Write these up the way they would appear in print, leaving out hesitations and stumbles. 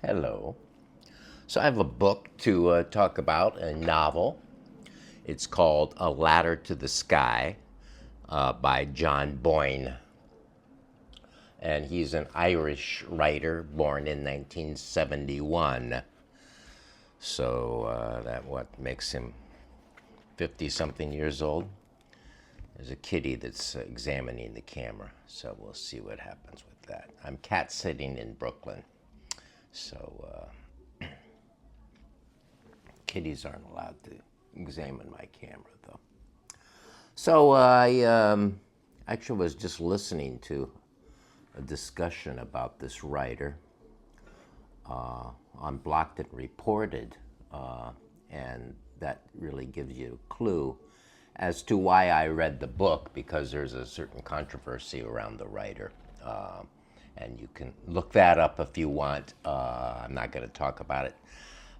Hello. So I have a book to talk about, a novel. It's called A Ladder to the Sky by John Boyne. And he's an Irish writer born in 1971. So that what makes him 50 something years old. There's a kitty that's examining the camera. So we'll see what happens with that. I'm cat sitting in Brooklyn. So kitties aren't allowed to examine my camera, though. So I actually was just listening to a discussion about this writer on Blocked and Reported, and that really gives you a clue as to why I read the book, because there's a certain controversy around the writer. And you can look that up if you want. I'm not going to talk about it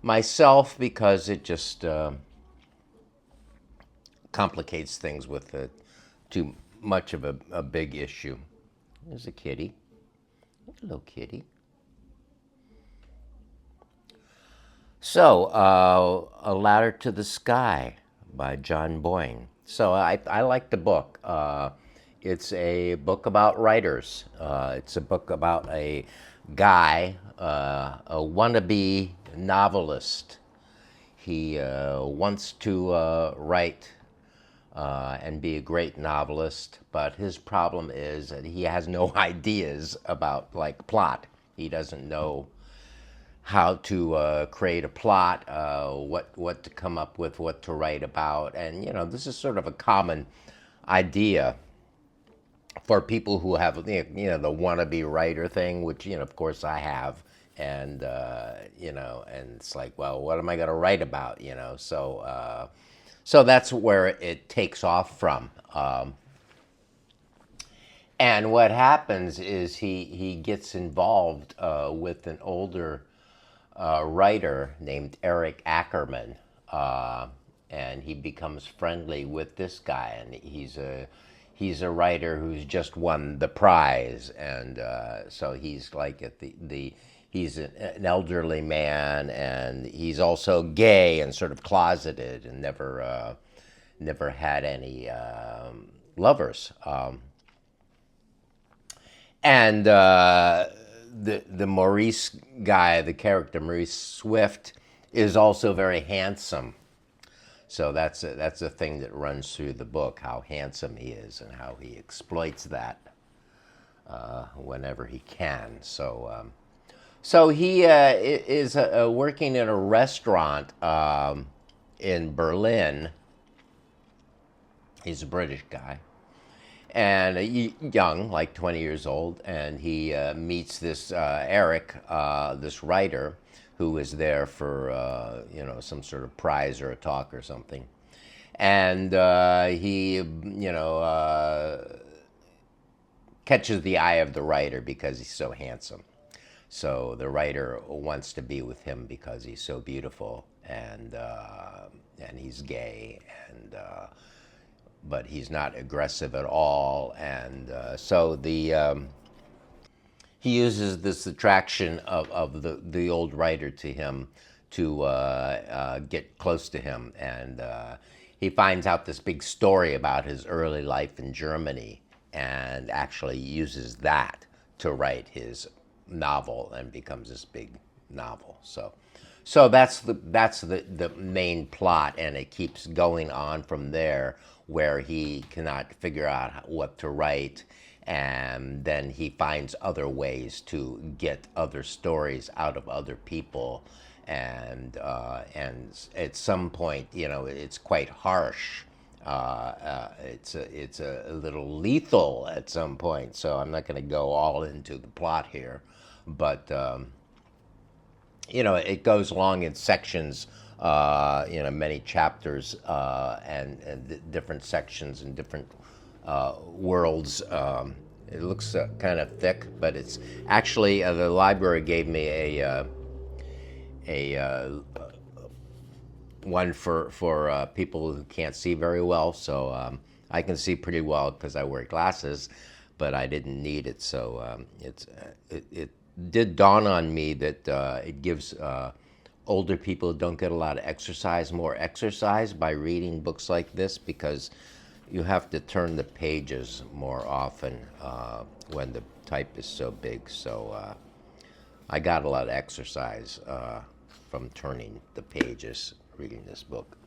myself because it just complicates things with too much of a big issue. There's a kitty. Hello, kitty. So, A Ladder to the Sky by John Boyne. So I like the book. It's a book about writers. It's a book about a guy, a wannabe novelist. He wants to write and be a great novelist, but his problem is that he has no ideas about like plot. He doesn't know how to create a plot, what to come up with, what to write about, and this is sort of a common idea for people who have the wannabe writer thing, which of course I have, and and it's like, well, what am I going to write about? So that's where it takes off from. And what happens is he gets involved with an older writer named Eric Ackerman, and he becomes friendly with this guy, and he's a writer who's just won the prize, and so he's like at he's an elderly man, and he's also gay and sort of closeted, and never had any lovers. And the Maurice guy, the character Maurice Swift, is also very handsome. So that's a thing that runs through the book, how handsome he is and how he exploits that whenever he can. So he is working in a restaurant in Berlin. He's a British guy, and young, like 20 years old, and he meets this Eric, this writer, who is there for some sort of prize or a talk or something, and he catches the eye of the writer because he's so handsome. So the writer wants to be with him because he's so beautiful, and he's gay, and but he's not aggressive at all, and so he uses this attraction of the old writer to him to get close to him, and he finds out this big story about his early life in Germany, and actually uses that to write his novel, and becomes this big novel. So that's the main plot, and it keeps going on from there, where he cannot figure out what to write, and then he finds other ways to get other stories out of other people, and at some point, it's quite harsh. It's a little lethal at some point. So I'm not going to go all into the plot here, but it goes along in sections, many chapters, and different sections and different worlds. It looks kind of thick, but it's actually the library gave me a one for people who can't see very well. So I can see pretty well because I wear glasses, but I didn't need it. So it did dawn on me that it gives older people who don't get a lot of exercise more exercise by reading books like this, because you have to turn the pages more often when the type is so big. So I got a lot of exercise from turning the pages reading this book.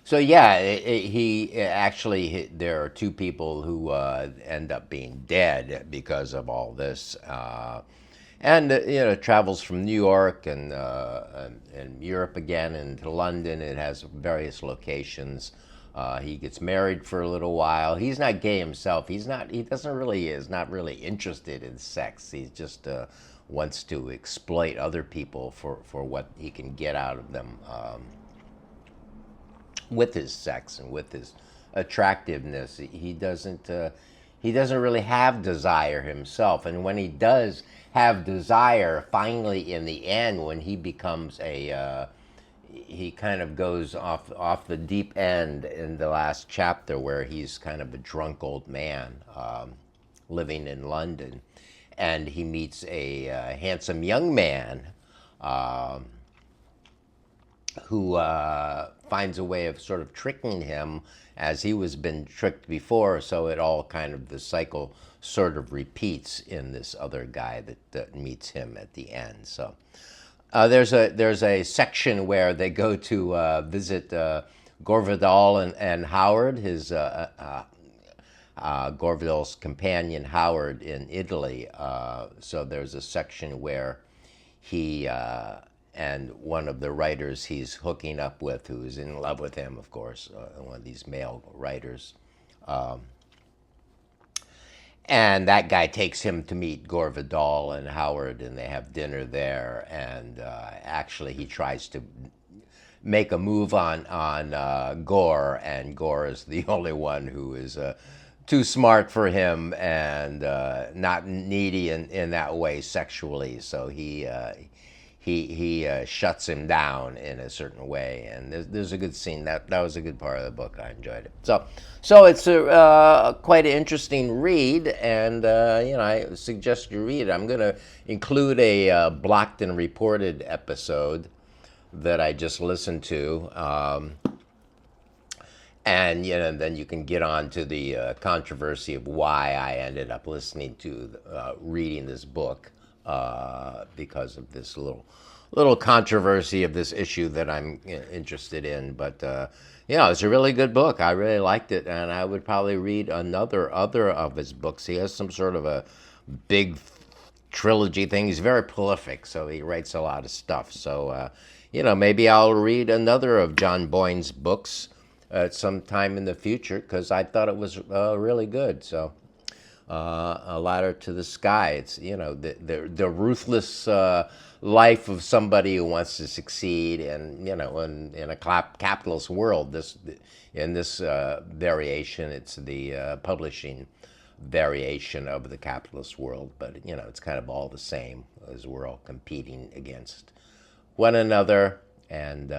So yeah, he actually there are two people who end up being dead because of all this, and travels from New York and Europe again and to London. It has various locations. He gets married for a little while. He's not gay himself. He's not. He doesn't really is not really interested in sex. He just wants to exploit other people for what he can get out of them. With his sex and with his attractiveness. He doesn't really have desire himself, and when he does have desire, finally in the end, when he becomes he kind of goes off the deep end in the last chapter, where he's kind of a drunk old man living in London, and he meets a handsome young man. Who finds a way of sort of tricking him, as he was been tricked before. So it all kind of, the cycle sort of repeats in this other guy that meets him at the end. So there's a section where they go to visit Gore Vidal and Howard, his Gore Vidal's companion Howard in Italy. So there's a section where he and one of the writers he's hooking up with, who's in love with him, of course, one of these male writers. And that guy takes him to meet Gore Vidal and Howard, and they have dinner there. And actually, he tries to make a move on Gore, and Gore is the only one who is too smart for him and not needy in that way sexually. So he shuts him down in a certain way, and there's a good scene. That was a good part of the book. I enjoyed it. So it's a quite an interesting read, and I suggest you read it. I'm going to include a blocked and reported episode that I just listened to, and then you can get on to the controversy of why I ended up listening to reading this book. Because of this little controversy of this issue that I'm interested in. But it's a really good book. I really liked it, and I would probably read other of his books. He has some sort of a big trilogy thing. He's very prolific, so he writes a lot of stuff. So maybe I'll read another of John Boyne's books at some time in the future, because I thought it was really good. So. A ladder to the sky. It's the ruthless life of somebody who wants to succeed, and in a capitalist world. In this variation, it's the publishing variation of the capitalist world, but it's kind of all the same, as we're all competing against one another, and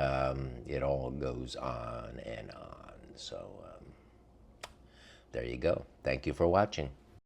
it all goes on and on. So there you go. Thank you for watching.